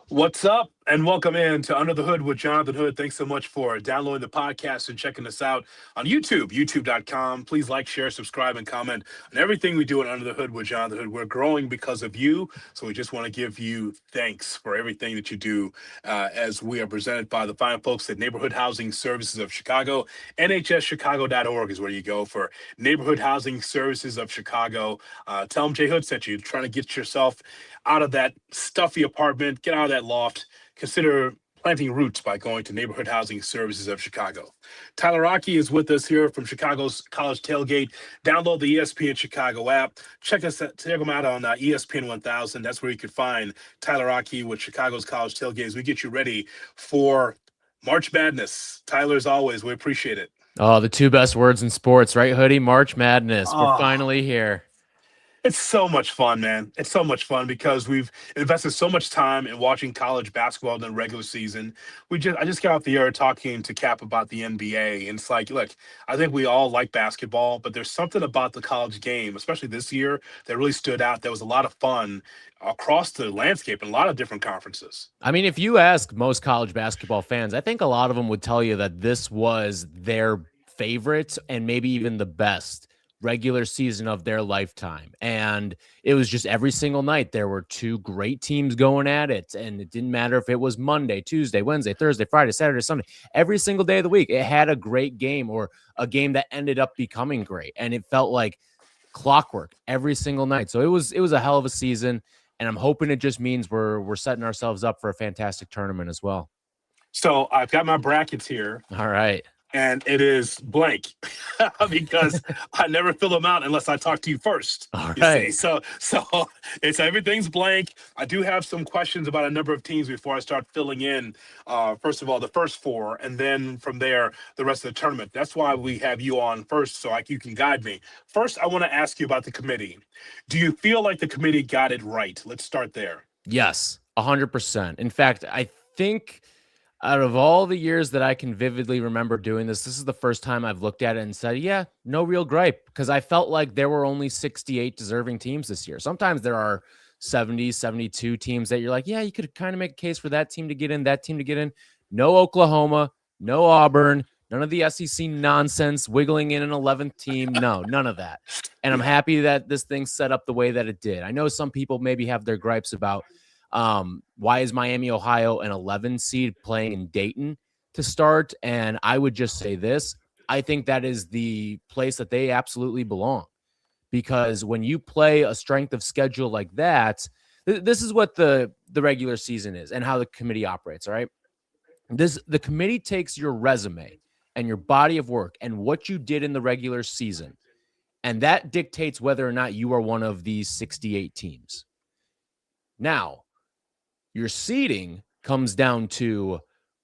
What's up? And welcome in to Under the Hood with Jonathan Hood. Thanks so much for downloading the podcast and checking us out on YouTube, youtube.com. Please like, share, subscribe, and comment on everything we do at Under the Hood with Jonathan Hood. We're growing because of you, so we just want to give you thanks for everything that you do as we are presented by the fine folks at Neighborhood Housing Services of Chicago. NHSchicago.org is where you go for Neighborhood Housing Services of Chicago. Tell them Jay Hood sent you. Trying to get yourself out of that stuffy apartment, get out of that loft, consider planting roots by going to Neighborhood Housing Services of Chicago. Tyler Rocky is with us here from Chicago's College Tailgate. Download the ESPN Chicago app. Check them out on ESPN 1000. That's where you can find Tyler Rocky with Chicago's College Tailgate as we get you ready for March Madness. Tyler, as always, we appreciate it. Oh, the two best words in sports, right, Hoodie? March Madness. We're finally here. It's so much fun, man. It's so much fun because we've invested so much time in watching college basketball in the regular season. I just got off the air talking to Cap about the NBA, and it's like, look, I think we all like basketball, but there's something about the college game, especially this year, that really stood out. That was a lot of fun across the landscape in a lot of different conferences. I mean, if you ask most college basketball fans, I think a lot of them would tell you that this was their favorite and maybe even the best regular season of their lifetime. And it was just every single night there were two great teams going at it, and it didn't matter if it was Monday, Tuesday, Wednesday, Thursday, Friday, Saturday, Sunday. Every single day of the week it had a great game or a game that ended up becoming great, and it felt like clockwork every single night. So it was a hell of a season, and I'm hoping it just means we're setting ourselves up for a fantastic tournament as well. So I've got my brackets here. All right. And it is blank because I never fill them out unless I talk to you first. All right. So it's everything's blank. I do have some questions about a number of teams before I start filling in. First of all, the first four, and then from there, the rest of the tournament. That's why we have you on first, so you can guide me. First, I want to ask you about the committee. Do you feel like the committee got it right? Let's start there. Yes, 100%. In fact, I think out of all the years that I can vividly remember doing this is the first time I've looked at it and said, yeah, no real gripe, because I felt like there were only 68 deserving teams this year. Sometimes there are 70, 72 teams that you're like, yeah, you could kind of make a case for that team to get in, that team to get in. No Oklahoma, no Auburn, none of the SEC nonsense, wiggling in an 11th team. No, none of that. And I'm happy that this thing set up the way that it did. I know some people maybe have their gripes about why is Miami, Ohio an 11 seed playing in Dayton to start? And I would just say this. I think that is the place that they absolutely belong, because when you play a strength of schedule like that, this is what the regular season is and how the committee operates. All right. The committee takes your resume and your body of work and what you did in the regular season, and that dictates whether or not you are one of these 68 teams. Now, your seeding comes down to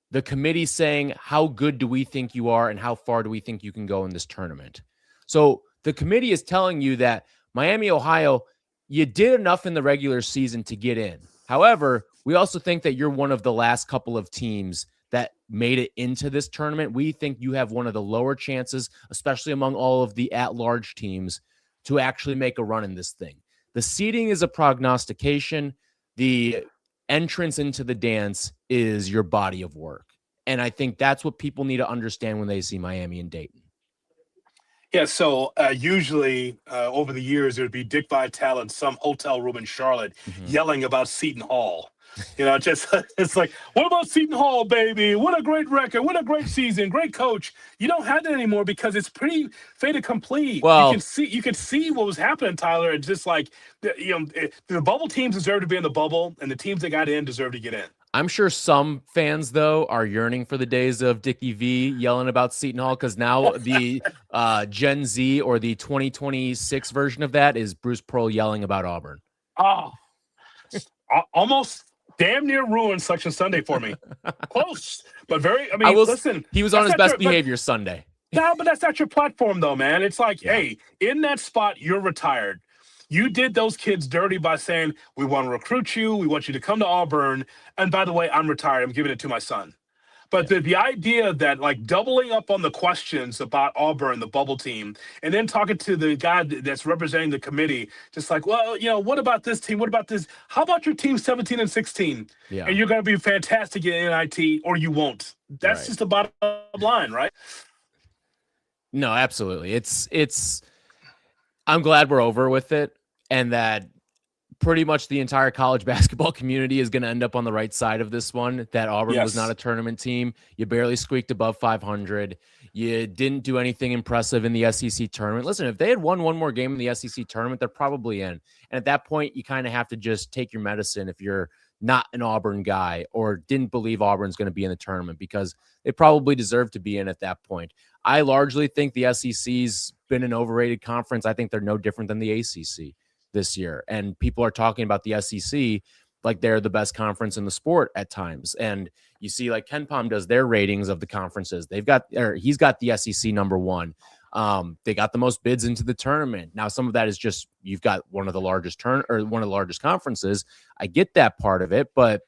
the committee saying, how good do we think you are and how far do we think you can go in this tournament? So the committee is telling you that Miami, Ohio, you did enough in the regular season to get in. However, we also think that you're one of the last couple of teams that made it into this tournament. We think you have one of the lower chances, especially among all of the at-large teams, to actually make a run in this thing. The seeding is a prognostication. The entrance into the dance is your body of work. And I think that's what people need to understand when they see Miami and Dayton. Yeah, so usually over the years, there would be Dick Vitale in some hotel room in Charlotte yelling about Seton Hall. You know, it's like, what about Seton Hall, baby? What a great record. What a great season. Great coach. You don't have that anymore because it's pretty fait accompli. Well, you can see what was happening, Tyler. It's just like, the bubble teams deserve to be in the bubble, and the teams that got in deserve to get in. I'm sure some fans, though, are yearning for the days of Dickie V yelling about Seton Hall, because now the Gen Z or the 2026 version of that is Bruce Pearl yelling about Auburn. Oh, almost damn near ruined Selection Sunday for me. Close, but listen. He was on his best behavior Sunday. No, but that's not your platform, though, man. It's like, hey, in that spot, you're retired. You did those kids dirty by saying, we want to recruit you. We want you to come to Auburn. And by the way, I'm retired. I'm giving it to my son. But the idea that like doubling up on the questions about Auburn, the bubble team, and then talking to the guy that's representing the committee, just like, well, what about this team? What about this? How about your team 17 and 16? Yeah. And you're going to be fantastic in NIT, or you won't. That's Right. just the bottom line, right? No, absolutely. I'm glad we're over with it, and that pretty much the entire college basketball community is going to end up on the right side of this one, that Auburn was not Yes. a tournament team. You barely squeaked above 500. You didn't do anything impressive in the SEC tournament. Listen, if they had won one more game in the SEC tournament, they're probably in. And at that point, you kind of have to just take your medicine if you're not an Auburn guy or didn't believe Auburn's going to be in the tournament, because they probably deserve to be in at that point. I largely think the SEC's been an overrated conference. I think they're no different than the ACC this year. And people are talking about the SEC like they're the best conference in the sport at times. And you see, like Ken Palm does their ratings of the conferences. He's got the SEC number one. They got the most bids into the tournament. Now, some of that is just you've got one of the largest conferences. I get that part of it, but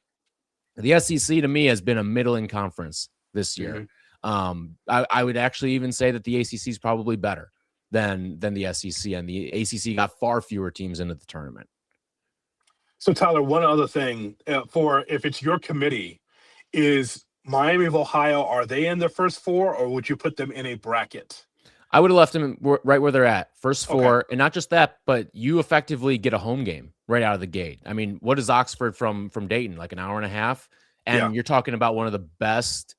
the SEC to me has been a middling conference this year. I would actually even say that the ACC is probably better than the SEC, and the ACC got far fewer teams into the tournament. So, Tyler, one other thing for if it's your committee, is Miami of Ohio, are they in the first four, or would you put them in a bracket? I would have left them right where they're at, first four. Okay. And not just that, but you effectively get a home game right out of the gate. I mean, what is Oxford from Dayton? Like an hour and a half? And you're talking about one of the best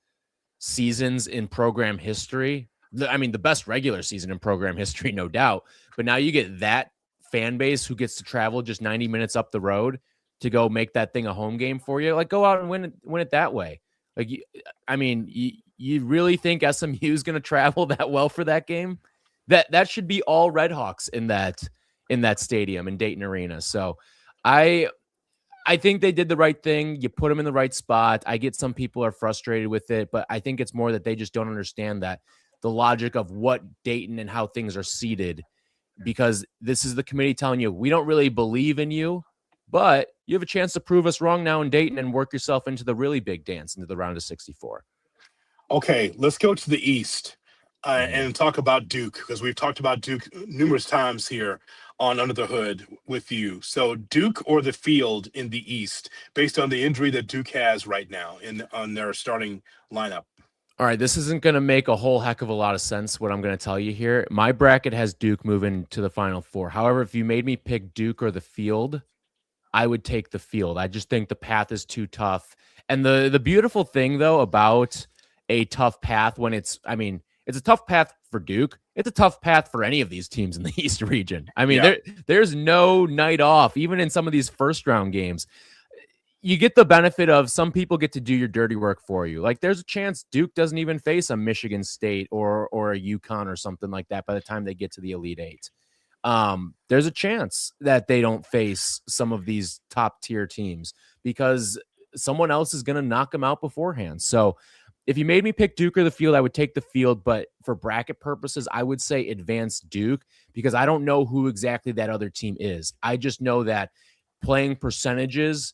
seasons in program history. I mean, the best regular season in program history, no doubt. But now you get that fan base who gets to travel just 90 minutes up the road to go make that thing a home game for you. Like, go out and win it that way. Like, you really think SMU is going to travel that well for that game? That should be all Redhawks in that stadium in Dayton Arena. So I think they did the right thing. You put them in the right spot. I get some people are frustrated with it, but I think it's more that they just don't understand that the logic of what Dayton and how things are seated, because this is the committee telling you, we don't really believe in you, but you have a chance to prove us wrong now in Dayton and work yourself into the really big dance, into the round of 64. Okay, let's go to the East and talk about Duke, because we've talked about Duke numerous times here on Under the Hood with you. So Duke or the field in the East, based on the injury that Duke has right now on their starting lineup. All right, this isn't going to make a whole heck of a lot of sense, what I'm going to tell you here. My bracket has Duke moving to the Final Four. However, if you made me pick Duke or the field, I would take the field. I just think the path is too tough. And the beautiful thing, though, about a tough path it's a tough path for Duke. It's a tough path for any of these teams in the East region. I mean, there's no night off, even in some of these first round games. You get the benefit of some people get to do your dirty work for you. Like, there's a chance Duke doesn't even face a Michigan State or a UConn or something like that by the time they get to the Elite Eight. There's a chance that they don't face some of these top tier teams because someone else is going to knock them out beforehand. So if you made me pick Duke or the field, I would take the field. But for bracket purposes, I would say advance Duke, because I don't know who exactly that other team is. I just know that playing percentages,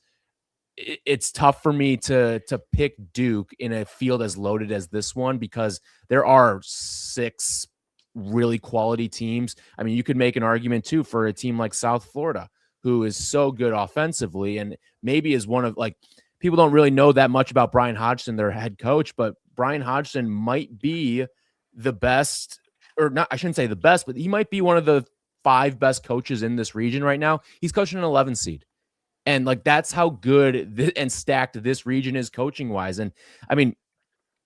it's tough for me to pick Duke in a field as loaded as this one, because there are 6 really quality teams. I mean, you could make an argument too for a team like South Florida, who is so good offensively and maybe is one of, like, people don't really know that much about Brian Hodgson, their head coach, but Brian Hodgson might be the best, or not, I shouldn't say the best, but he might be one of the 5 best coaches in this region right now. He's coaching an 11 seed. And like, that's how good and stacked this region is coaching wise. And I mean,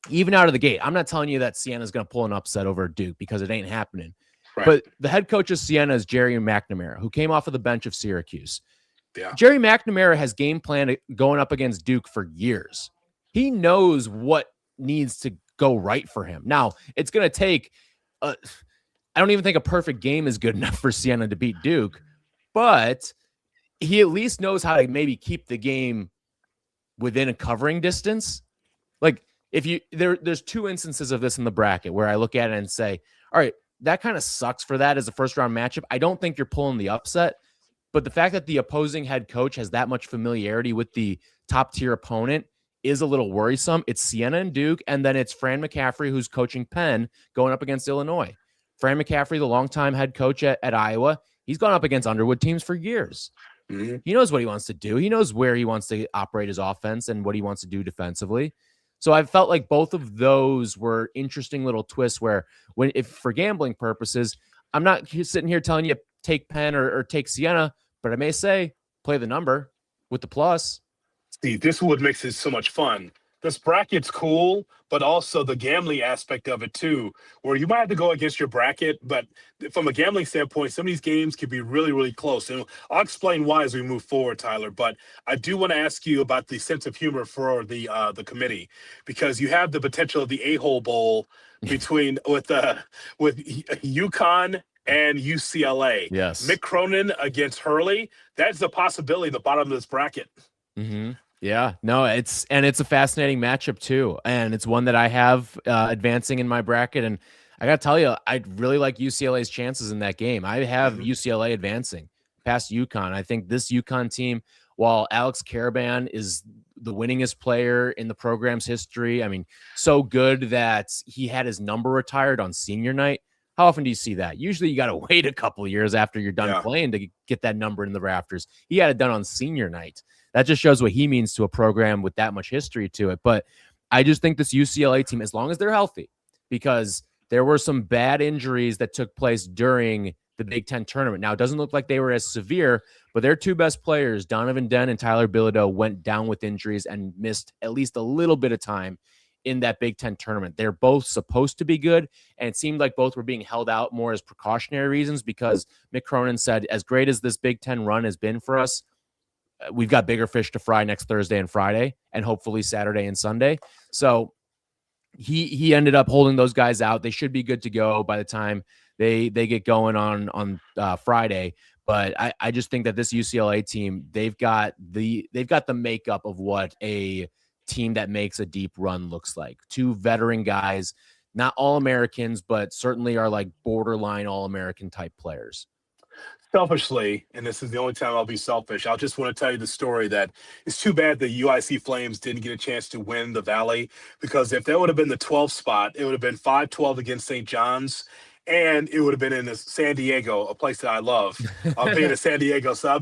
even out of the gate, I'm not telling you that Sienna's going to pull an upset over Duke, because it ain't happening. Right. But the head coach of Siena is Jerry McNamara, who came off of the bench of Syracuse. Yeah. Jerry McNamara has game planned going up against Duke for years. He knows what needs to go right for him. Now, it's going to take, I don't even think a perfect game is good enough for Siena to beat Duke, but he at least knows how to maybe keep the game within a covering distance. Like, if you there's 2 instances of this in the bracket where I look at it and say, all right, that kind of sucks for that as a first round matchup. I don't think you're pulling the upset, but the fact that the opposing head coach has that much familiarity with the top tier opponent is a little worrisome. It's Siena and Duke, and then it's Fran McCaffrey, who's coaching Penn, going up against Illinois. Fran McCaffrey, the longtime head coach at Iowa, he's gone up against Underwood teams for years. Mm-hmm. He knows what he wants to do. He knows where he wants to operate his offense and what he wants to do defensively. So I felt like both of those were interesting little twists where, if for gambling purposes, I'm not sitting here telling you take Penn or take Siena, but I may say play the number with the plus. See, this is what makes it so much fun. This bracket's cool, but also the gambling aspect of it too, where you might have to go against your bracket, but from a gambling standpoint, some of these games can be really, really close. And I'll explain why as we move forward, Tyler. But I do want to ask you about the sense of humor for the committee, because you have the potential of the A-hole bowl between with UConn and UCLA. Yes. Mick Cronin against Hurley. That's a possibility at the bottom of this bracket. Mm-hmm. Yeah, no, it's a fascinating matchup too, and it's one that I have advancing in my bracket. And I gotta tell you, I really like UCLA's chances in that game. I have UCLA advancing past UConn. I think this UConn team, while Alex Caravan is the winningest player in the program's history, I mean, so good that he had his number retired on senior night. How often do you see that? Usually you got to wait a couple of years after you're done playing to get that number in the rafters. He had it done on senior night. That just shows what he means to a program with that much history to it. But I just think this UCLA team, as long as they're healthy, because there were some bad injuries that took place during the Big Ten tournament. Now, it doesn't look like they were as severe, but their two best players, Donovan Dent and Tyler Bilodeau, went down with injuries and missed at least a little bit of time in that Big Ten tournament. They're both supposed to be good, and it seemed like both were being held out more as precautionary reasons, because Mick Cronin said, as great as this Big Ten run has been for us, we've got bigger fish to fry next Thursday and Friday, and hopefully Saturday and Sunday. So he ended up holding those guys out. They should be good to go by the time they get going on Friday. But I just think that this UCLA team, they've got the makeup of what a team that makes a deep run looks like. Two veteran guys, not all Americans, but certainly are like borderline All-American type players. Selfishly, and this is the only time I'll be selfish, I'll just want to tell you the story that it's too bad the UIC Flames didn't get a chance to win the Valley, because if that would have been the 12th spot, it would have been 5-12 against St. John's, and it would have been in San Diego, a place that I love, being in San Diego. So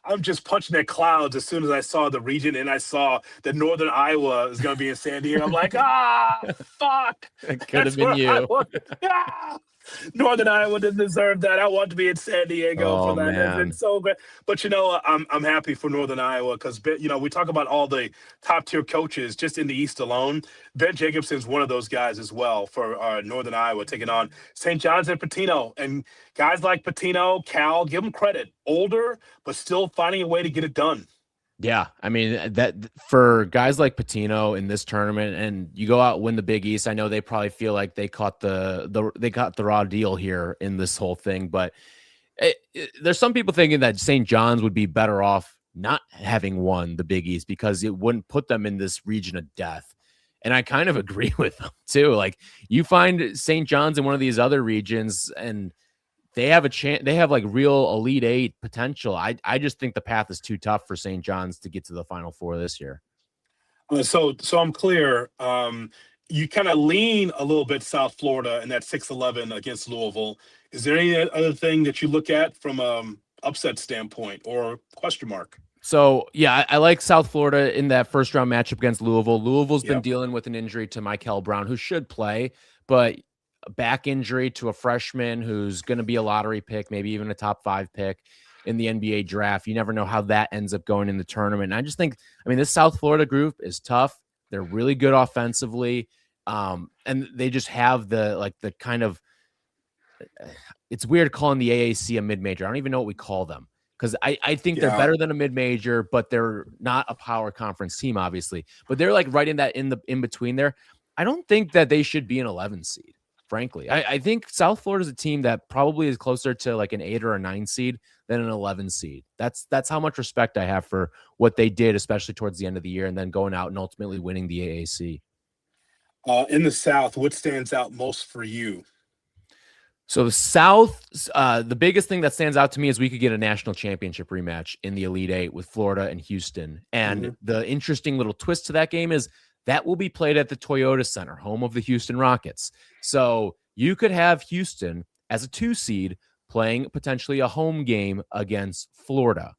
I'm just punching at clouds as soon as I saw the region and I saw that Northern Iowa is going to be in San Diego. I'm like, fuck. It could have been you. Northern Iowa didn't deserve that. I want to be in San Diego for that. Man. It's been so great. But, I'm happy for Northern Iowa because, we talk about all the top-tier coaches just in the East alone. Ben Jacobson's one of those guys as well for Northern Iowa, taking on St. John's and Patino. And guys like Patino, Cal, give them credit. Older, but still finding a way to get it done. Yeah, I mean, that for guys like Patino in this tournament, and you go out and win the Big East, I know they probably feel like they caught the raw deal here in this whole thing. But there's some people thinking that St. John's would be better off not having won the Big East because it wouldn't put them in this region of death. And I kind of agree with them too. Like, you find St. John's in one of these other regions and they have a chance. They have like real Elite Eight potential. I just think the path is too tough for St. John's to get to the Final Four this year. So I'm clear. You kind of lean a little bit South Florida in that 6-11 against Louisville. Is there any other thing that you look at from upset standpoint or question mark? So, yeah, I like South Florida in that first round matchup against Louisville. Louisville's been dealing with an injury to Michael Brown, who should play, but a back injury to a freshman who's going to be a lottery pick, maybe even a top 5 pick in the NBA draft. You never know how that ends up going in the tournament. And I just think, this South Florida group is tough. They're really good offensively. And they just have the kind of, it's weird calling the AAC a mid-major. I don't even know what we call them, because I think they're better than a mid-major, but they're not a power conference team, obviously. But they're like right in that in between there. I don't think that they should be an 11 seed. Frankly, I think South Florida is a team that probably is closer to like an 8 or a 9 seed than an 11 seed. That's how much respect I have for what they did, especially towards the end of the year, and then going out and ultimately winning the AAC. In the South, what stands out most for you? So the South, the biggest thing that stands out to me is we could get a national championship rematch in the Elite Eight with Florida and Houston. And Hmm. the interesting little twist to that game is that will be played at the Toyota Center, home of the Houston Rockets. So you could have Houston as a 2 seed playing potentially a home game against Florida.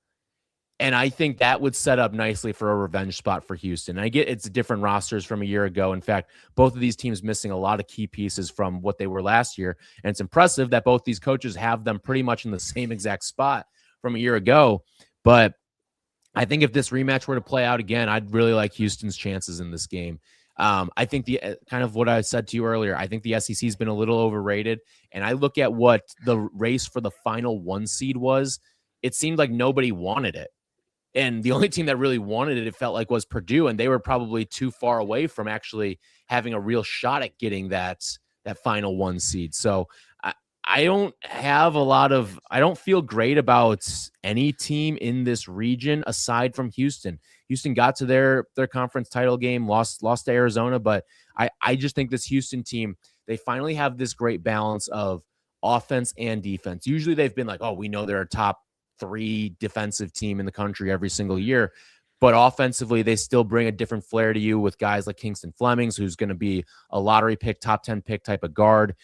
And I think that would set up nicely for a revenge spot for Houston. I get it's different rosters from a year ago. In fact, both of these teams missing a lot of key pieces from what they were last year. And it's impressive that both these coaches have them pretty much in the same exact spot from a year ago. But I think if this rematch were to play out again, I'd really like Houston's chances in this game. I think the kind of what I said to you earlier, I think the SEC has been a little overrated. And I look at what the race for the final 1 seed was. It seemed like nobody wanted it. And the only team that really wanted it, it felt like, was Purdue, and they were probably too far away from actually having a real shot at getting that final 1 seed. So I don't have a lot of, I don't feel great about any team in this region aside from Houston. Houston got to their conference title game, lost to Arizona, but I just think this Houston team, they finally have this great balance of offense and defense. Usually they've been like, oh, we know they're a top 3 defensive team in the country every single year. But offensively, they still bring a different flair to you with guys like Kingston Flemings, who's going to be a lottery pick, top 10 pick type of guard.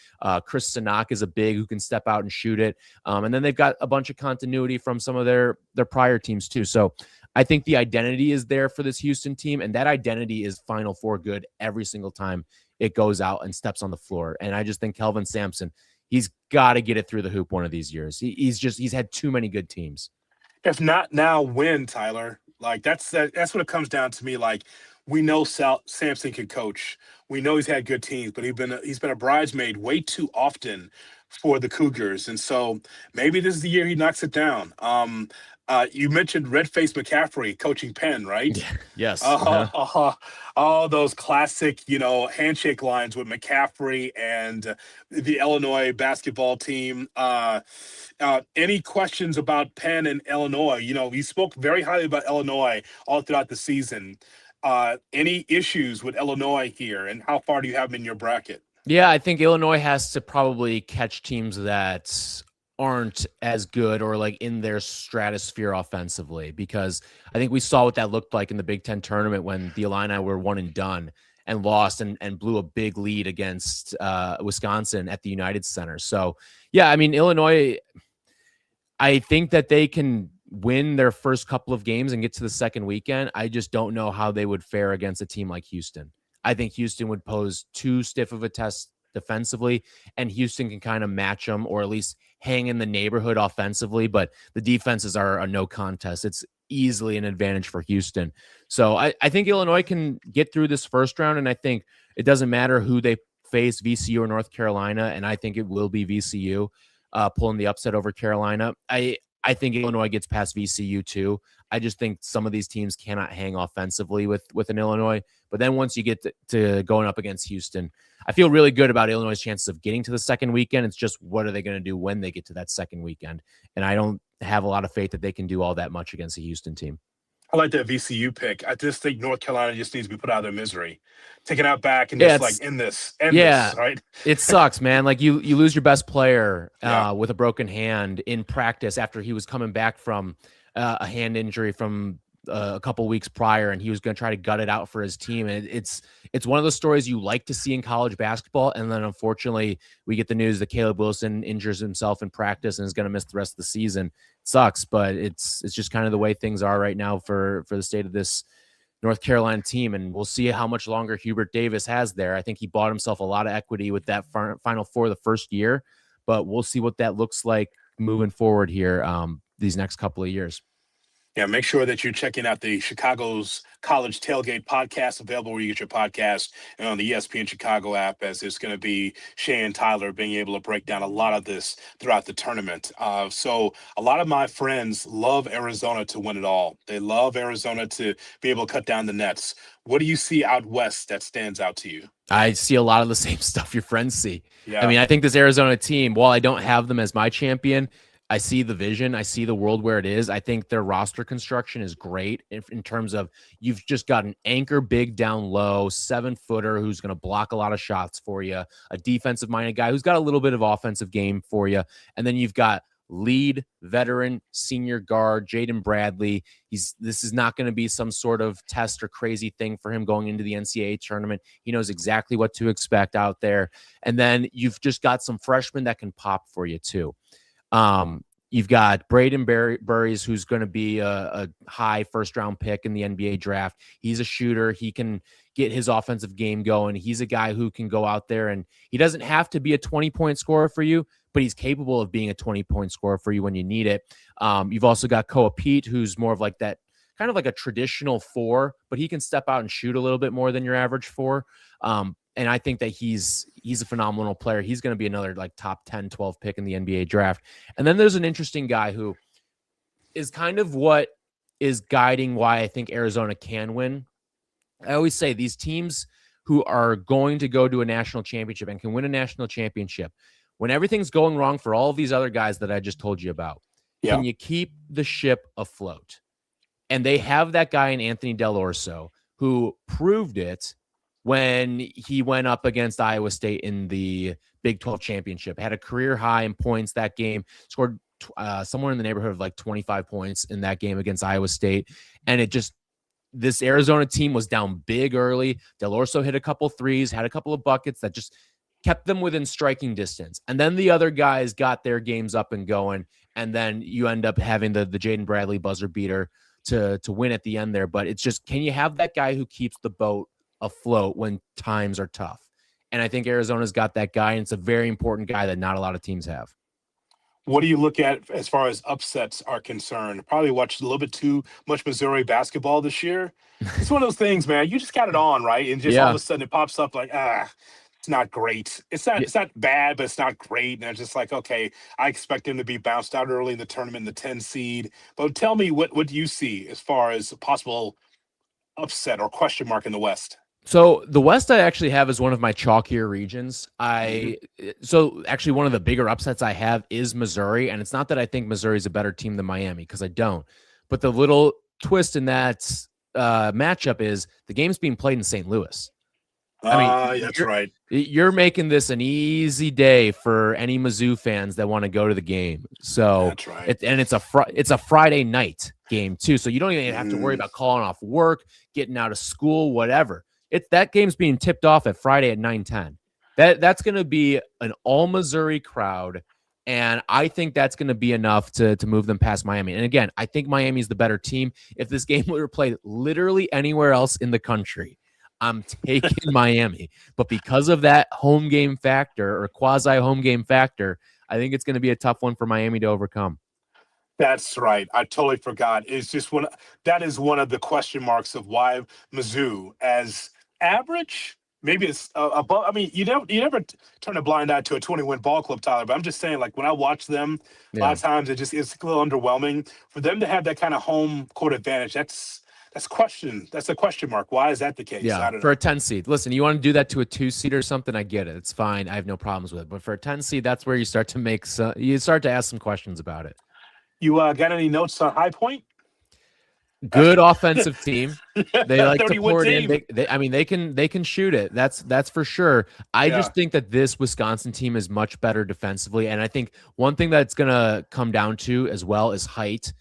Chris Sinak is a big who can step out and shoot it. And then they've got a bunch of continuity from some of their prior teams too. So I think the identity is there for this Houston team, and that identity is Final Four good every single time it goes out and steps on the floor. And I just think Kelvin Sampson, he's got to get it through the hoop one of these years. He's had too many good teams. If not now, when, Tyler? Like that's what it comes down to me. Like we know Sampson can coach. We know he's had good teams, but he's been a bridesmaid way too often for the Cougars, and so maybe this is the year he knocks it down. You mentioned Red Face McCaffrey coaching Penn, right? Yeah. Yes. All those classic, handshake lines with McCaffrey and the Illinois basketball team. Any questions about Penn and Illinois? You spoke very highly about Illinois all throughout the season. Any issues with Illinois here, and how far do you have them in your bracket? Yeah, I think Illinois has to probably catch teams that aren't as good or like in their stratosphere offensively, because I think we saw what that looked like in the Big Ten tournament when the Illini were one and done and lost and blew a big lead against Wisconsin at the United Center. So, yeah, I mean, Illinois, I think that they can win their first couple of games and get to the second weekend. I just don't know how they would fare against a team like Houston. I think Houston would pose too stiff of a test defensively, and Houston can kind of match them or at least hang in the neighborhood offensively. But the defenses are a no contest. It's easily an advantage for Houston. So I think Illinois can get through this first round, and I think it doesn't matter who they face, VCU or North Carolina, and I think it will be VCU pulling the upset over Carolina. I think Illinois gets past VCU too. I just think some of these teams cannot hang offensively with an Illinois. But then once you get to going up against Houston, I feel really good about Illinois' chances of getting to the second weekend. It's just what are they going to do when they get to that second weekend? And I don't have a lot of faith that they can do all that much against a Houston team. I like that VCU pick. I just think North Carolina just needs to be put out of their misery, take it out back, and Yeah, just like it's end yeah, this, right? it sucks, man. Like you lose your best player Yeah. with a broken hand in practice after he was coming back from a hand injury from a couple weeks prior, and he was going to try to gut it out for his team. And it's one of those stories you like to see in college basketball, and then unfortunately we get the news that Caleb Wilson injures himself in practice and is going to miss the rest of the season. It sucks, but it's just kind of the way things are right now for the state of this North Carolina team, and we'll see how much longer Hubert Davis has there. I think he bought himself a lot of equity with that Final Four the first year, but we'll see what that looks like moving forward here these next couple of years. Yeah, make sure that you're checking out the Chicago's College Tailgate podcast, available where you get your podcast and on the ESPN Chicago app, as it's going to be Shay and Tyler being able to break down a lot of this throughout the tournament. So a lot of my friends love Arizona to win it all. They love Arizona to be able to cut down the nets. What do you see out west that stands out to you? I see a lot of the same stuff your friends see. I Yeah. mean, I think this Arizona team, while I don't have them as my champion, I see the vision. I see the world where it is. I think their roster construction is great in terms of you've just got an anchor big down low, 7-footer who's going to block a lot of shots for you, a defensive minded guy who's got a little bit of offensive game for you. And then you've got lead veteran senior guard Jaden Bradley. This is not going to be some sort of test or crazy thing for him going into the NCAA tournament. He knows exactly what to expect out there. And then you've just got some freshmen that can pop for you too. You've got Braden Burries, who's going to be a high first-round pick in the NBA draft. He's a shooter. He can get his offensive game going. He's a guy who can go out there, and he doesn't have to be a 20-point scorer for you, but he's capable of being a 20-point scorer for you when you need it. You've also got Koa Pete, who's more of like that, kind of like a traditional 4, but he can step out and shoot a little bit more than your average 4. And I think that he's a phenomenal player. He's going to be another like top 10, 12 pick in the NBA draft. And then there's an interesting guy who is kind of what is guiding why I think Arizona can win. I always say these teams who are going to go to a national championship and can win a national championship, when everything's going wrong for all of these other guys that I just told you about, can you keep the ship afloat? And they have that guy in Anthony Del Orso who proved it when he went up against Iowa State in the Big 12 championship. Had a career high in points that game, scored somewhere in the neighborhood of like 25 points in that game against Iowa State. And this Arizona team was down big early. Del Orso hit a couple threes, had a couple of buckets that just kept them within striking distance. And then the other guys got their games up and going. And then you end up having the Jaden Bradley buzzer beater to win at the end there. But it's just, can you have that guy who keeps the boat afloat when times are tough? And I think Arizona's got that guy, and it's a very important guy that not a lot of teams have. What do you look at as far as upsets are concerned? Probably watched a little bit too much Missouri basketball this year. It's one of those things, man. You just got it on, right? And just all of a sudden it pops up like, it's not great. It's not bad, but it's not great. And it's just like, okay, I expect him to be bounced out early in the tournament in the 10 seed. But tell me, what do you see as far as a possible upset or question mark in the West? So the West I actually have as one of my chalkier regions. So actually one of the bigger upsets I have is Missouri. And it's not that I think Missouri is a better team than Miami, because I don't. But the little twist in that matchup is the game's being played in St. Louis. I mean, that's right. You're making this an easy day for any Mizzou fans that want to go to the game. So that's right. It's a Friday night game too. So you don't even have to worry about calling off work, getting out of school, whatever. That game's being tipped off at Friday at 9:10. That's going to be an all Missouri crowd, and I think that's going to be enough to move them past Miami. And again, I think Miami's the better team. If this game were played literally anywhere else in the country, I'm taking Miami. But because of that home game factor or quasi home game factor, I think it's going to be a tough one for Miami to overcome. That's right. I totally forgot. It's just that is one of the question marks of why Mizzou, as average, maybe it's above. I mean, you never turn a blind eye to a 20-win ball club, Tyler. But I'm just saying, like when I watch them, a lot of times it's a little underwhelming for them to have that kind of home court advantage. That's a question mark. Why is that the case? Yeah, for a 10 seed. Listen, you want to do that to a 2 seed or something, I get it. It's fine. I have no problems with it. But for a 10 seed, that's where you start to ask some questions about it. You got any notes on High Point? Good offensive team. They like to pour it in. They can shoot it. That's for sure. I just think that this Wisconsin team is much better defensively. And I think one thing that's going to come down to as well is height.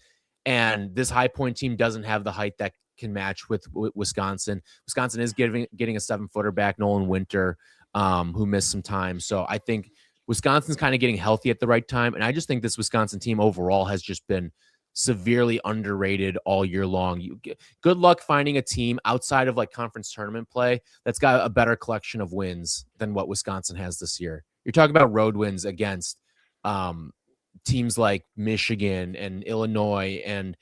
And this High Point team doesn't have the height that can match with Wisconsin. Wisconsin is getting a 7-footer back, Nolan Winter, who missed some time. So I think Wisconsin's kind of getting healthy at the right time. And I just think this Wisconsin team overall has just been severely underrated all year long. Good luck finding a team outside of like conference tournament play that's got a better collection of wins than what Wisconsin has this year. You're talking about road wins against teams like Michigan and Illinois and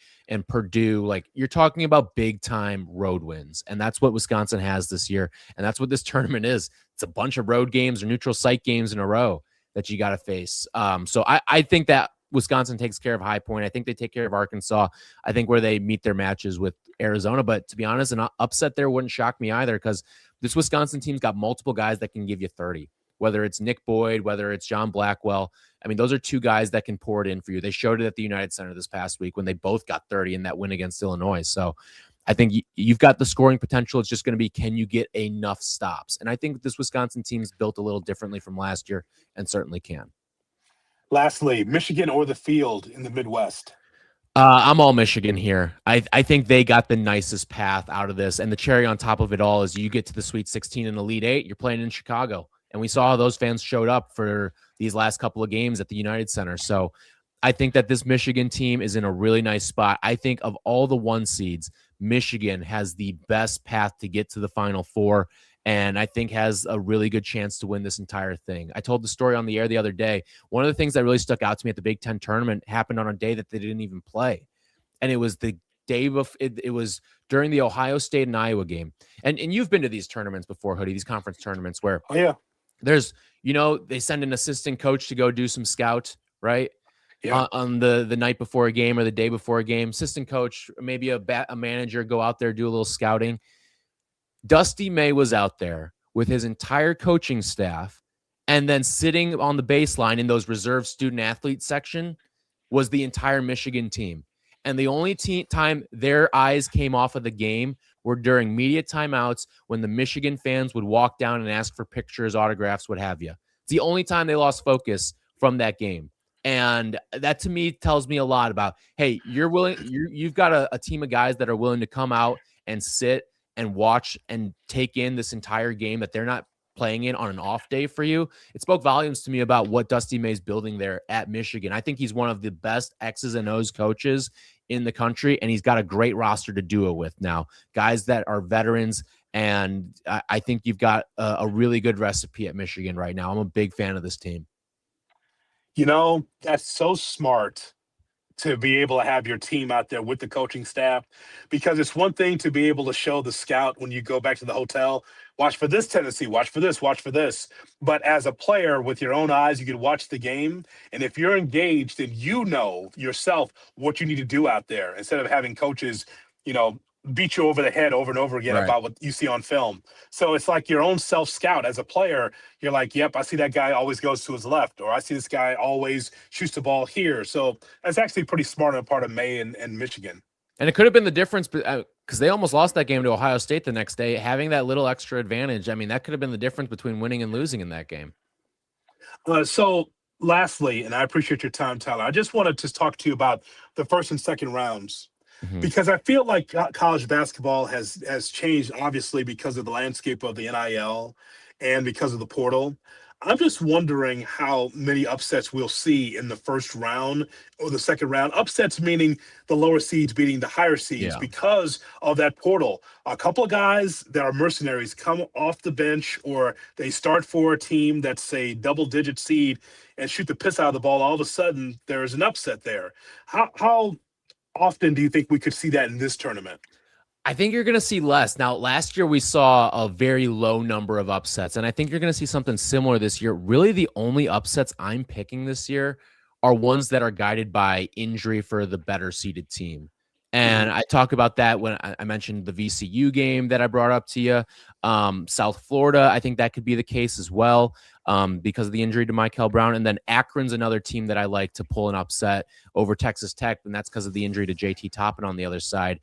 Purdue. Like you're talking about big time road wins. And that's what Wisconsin has this year. And that's what this tournament is. It's a bunch of road games or neutral site games in a row that you got to face. So I think that Wisconsin takes care of High Point. I think they take care of Arkansas. I think where they meet their matches with Arizona. But to be honest, an upset there wouldn't shock me either, because this Wisconsin team's got multiple guys that can give you 30. whether it's Nick Boyd, whether it's John Blackwell. I mean, those are two guys that can pour it in for you. They showed it at the United Center this past week when they both got 30 in that win against Illinois. So I think you've got the scoring potential. It's just going to be, can you get enough stops? And I think this Wisconsin team's built a little differently from last year and certainly can. Lastly, Michigan or the field in the Midwest? I'm all Michigan here. I think they got the nicest path out of this. And the cherry on top of it all is you get to the Sweet 16 and Elite Eight, you're playing in Chicago. And we saw how those fans showed up for these last couple of games at the United Center. So I think that this Michigan team is in a really nice spot. I think of all the one seeds, Michigan has the best path to get to the Final Four, and I think has a really good chance to win this entire thing. I told the story on the air the other day. One of the things that really stuck out to me at the Big Ten tournament happened on a day that they didn't even play, and it was the day before. It was during the Ohio State and Iowa game. And you've been to these tournaments before, Hoodie, these conference tournaments where there's, they send an assistant coach to go do some scout, right? Yeah. On the night before a game or the day before a game, assistant coach, maybe a manager, go out there, do a little scouting. Dusty May was out there with his entire coaching staff, and then sitting on the baseline in those reserve student athlete section was the entire Michigan team. And the only time their eyes came off of the game were during media timeouts when the Michigan fans would walk down and ask for pictures, autographs, what have you. It's the only time they lost focus from that game. And that to me tells me a lot about, hey, you've got a team of guys that are willing to come out and sit and watch and take in this entire game that they're not playing in on an off day for you. It spoke volumes to me about what Dusty May's building there at Michigan. I think he's one of the best X's and O's coaches in the country, and he's got a great roster to do it with now. Guys that are veterans, and I think you've got a really good recipe at Michigan right now. I'm a big fan of this team. That's so smart to be able to have your team out there with the coaching staff, because it's one thing to be able to show the scout when you go back to the hotel, watch for this Tennessee, watch for this, watch for this. But as a player with your own eyes, you can watch the game. And if you're engaged, then you know yourself what you need to do out there instead of having coaches, beat you over the head over and over again about what you see on film. So it's like your own self-scout as a player. You're like, yep, I see that guy always goes to his left, or I see this guy always shoots the ball here. So that's actually pretty smart on the part of May and Michigan. And it could have been the difference because they almost lost that game to Ohio State the next day. Having that little extra advantage, I mean, that could have been the difference between winning and losing in that game. So lastly, and I appreciate your time, Tyler, I just wanted to talk to you about the first and second rounds. Mm-hmm. Because I feel like college basketball has changed, obviously, because of the landscape of the NIL and because of the portal. I'm just wondering how many upsets we'll see in the first round or the second round. Upsets meaning the lower seeds beating the higher seeds because of that portal. A couple of guys that are mercenaries come off the bench, or they start for a team that's a double-digit seed and shoot the piss out of the ball. All of a sudden, there is an upset there. How often do you think we could see that in this tournament? I think you're going to see less. Now, last year we saw a very low number of upsets, and I think you're going to see something similar this year. Really, the only upsets I'm picking this year are ones that are guided by injury for the better seeded team. And I talk about that when I mentioned the VCU game that I brought up to you. South Florida, I think that could be the case as well because of the injury to Michael Brown. And then Akron's another team that I like to pull an upset over Texas Tech, and that's because of the injury to JT Toppin on the other side.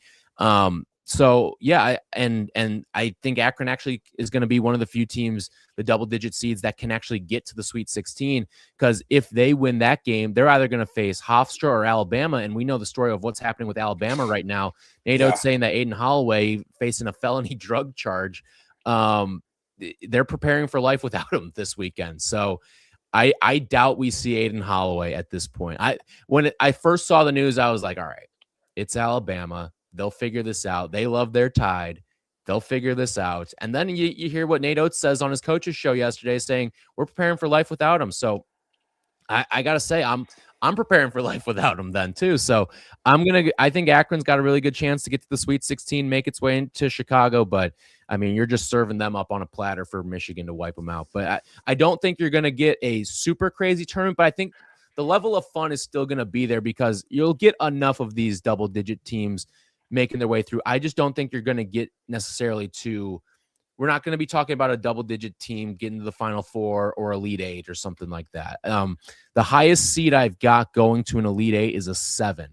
So yeah, and I think Akron actually is going to be one of the few teams, the double-digit seeds, that can actually get to the Sweet 16. Because if they win that game, they're either going to face Hofstra or Alabama, and we know the story of what's happening with Alabama right now. Nate Oates saying that Aiden Holloway facing a felony drug charge. They're preparing for life without him this weekend. So I doubt we see Aiden Holloway at this point. When I first saw the news, I was like, all right, it's Alabama. They'll figure this out. They love their Tide. They'll figure this out. And then you hear what Nate Oates says on his coach's show yesterday, saying we're preparing for life without him. So I got to say, I'm preparing for life without him then too. So I think Akron's got a really good chance to get to the Sweet 16, make its way into Chicago. But I mean, you're just serving them up on a platter for Michigan to wipe them out. But I don't think you're going to get a super crazy tournament, but I think the level of fun is still going to be there because you'll get enough of these double-digit teams making their way through. I just don't think you're going to get necessarily to we're not going to be talking about a double-digit team getting to the Final Four or Elite Eight or something like that. The highest seed I've got going to an Elite Eight is a 7,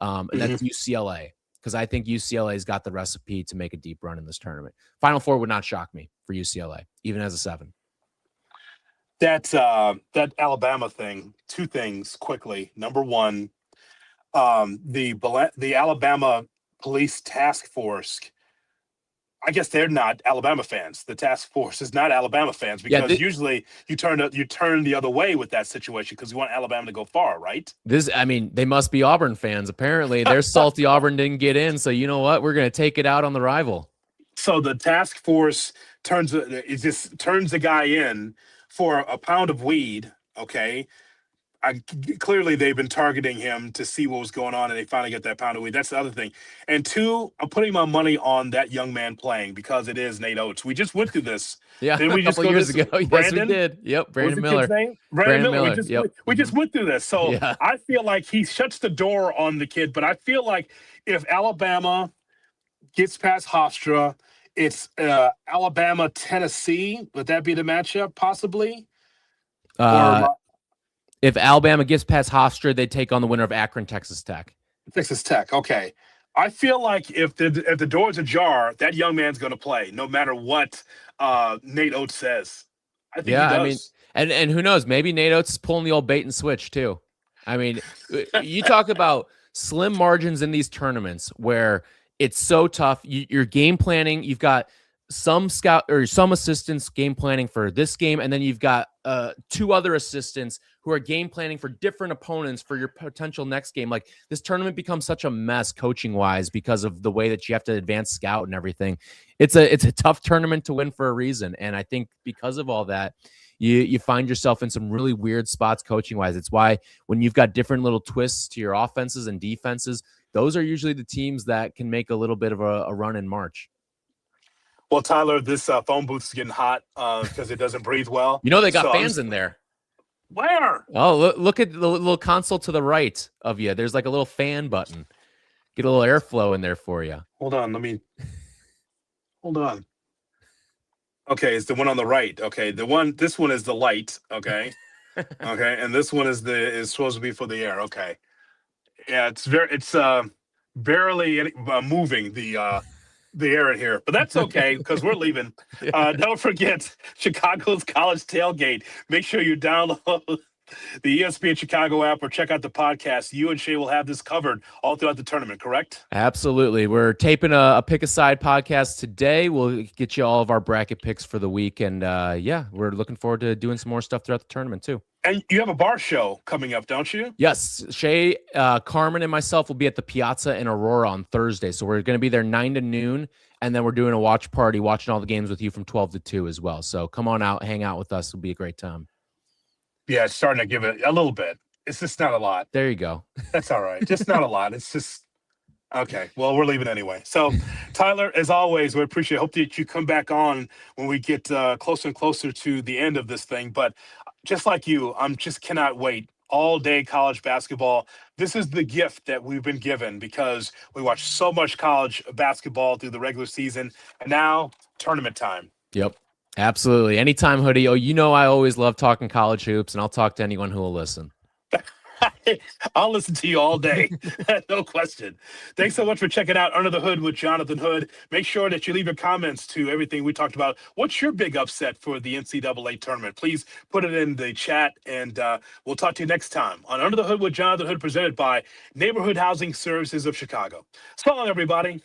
and that's UCLA, because I think UCLA's got the recipe to make a deep run in this tournament. Final Four would not shock me for UCLA, even as a 7. That Alabama thing, 2 things quickly. Number one, the Alabama police task force, I guess they're not Alabama fans. The task force is not Alabama fans, because usually you turn the other way with that situation because you want Alabama to go far, right? They must be Auburn fans. Apparently, they're salty Auburn didn't get in, so you know what? We're going to take it out on the rival. So the task force turns the guy in for a pound of weed, okay? Clearly they've been targeting him to see what was going on, and they finally get that pound of weed. That's the other thing. And 2, I'm putting my money on that young man playing, because it is Nate Oates. We just went through this. Yeah, Didn't we a couple years ago. Yes, we did. Yep, Brandon Miller. Brandon Miller. We just went through this. So yeah. I feel like he shuts the door on the kid, but I feel like if Alabama gets past Hofstra, it's Alabama-Tennessee. Would that be the matchup, possibly? If Alabama gets past Hofstra, they take on the winner of Akron, Texas Tech. Texas Tech, okay. I feel like if the door's ajar, that young man's going to play, no matter what Nate Oates says. I think he does. And who knows? Maybe Nate Oates is pulling the old bait and switch too. I mean, you talk about slim margins in these tournaments where it's so tough. You're game planning. You've got some scout or some assistants game planning for this game, and then you've got 2 other assistants who are game planning for different opponents for your potential next game. Like, this tournament becomes such a mess coaching wise because of the way that you have to advance scout and everything. It's a tough tournament to win for a reason, and I think because of all that, you find yourself in some really weird spots coaching wise. It's why when you've got different little twists to your offenses and defenses, those are usually the teams that can make a little bit of a run in March. Well, Tyler, this phone booth is getting hot because it doesn't breathe well. You know they got fans in there. Where? Oh, look at the little console to the right of you. There's like a little fan button. Get a little airflow in there for you. Hold on. Okay, it's the one on the right. Okay, this one is the light. Okay, okay, and this one is supposed to be for the air. Okay, yeah, it's barely moving the air in here, but that's okay because we're leaving. Don't forget Chicago's college tailgate. Make sure you download the ESPN Chicago app or check out the podcast. You and Shay will have this covered all throughout the tournament, correct? Absolutely. We're taping a pick aside podcast today. We'll get you all of our bracket picks for the week. And we're looking forward to doing some more stuff throughout the tournament too. And you have a bar show coming up, don't you? Yes. Shay, Carmen, and myself will be at the Piazza in Aurora on Thursday. So we're going to be there 9 to noon. And then we're doing a watch party, watching all the games with you from 12 to 2 as well. So come on out, hang out with us. It'll be a great time. Yeah, it's starting to give it a little bit. It's just not a lot. There you go. That's all right. Just not a lot. It's just okay. Well, we're leaving anyway. So, Tyler, as always, we appreciate it. Hope that you come back on when we get closer and closer to the end of this thing. But just like you, I'm just cannot wait. All day college basketball. This is the gift that we've been given because we watch so much college basketball through the regular season, and now tournament time. Yep. Absolutely. Anytime, Hoodie. Oh, you know I always love talking college hoops, and I'll talk to anyone who will listen. I'll listen to you all day. No question. Thanks so much for checking out Under the Hood with Jonathan Hood. Make sure that you leave your comments to everything we talked about. What's your big upset for the NCAA tournament? Please put it in the chat, and we'll talk to you next time on Under the Hood with Jonathan Hood, presented by Neighborhood Housing Services of Chicago. So long, everybody.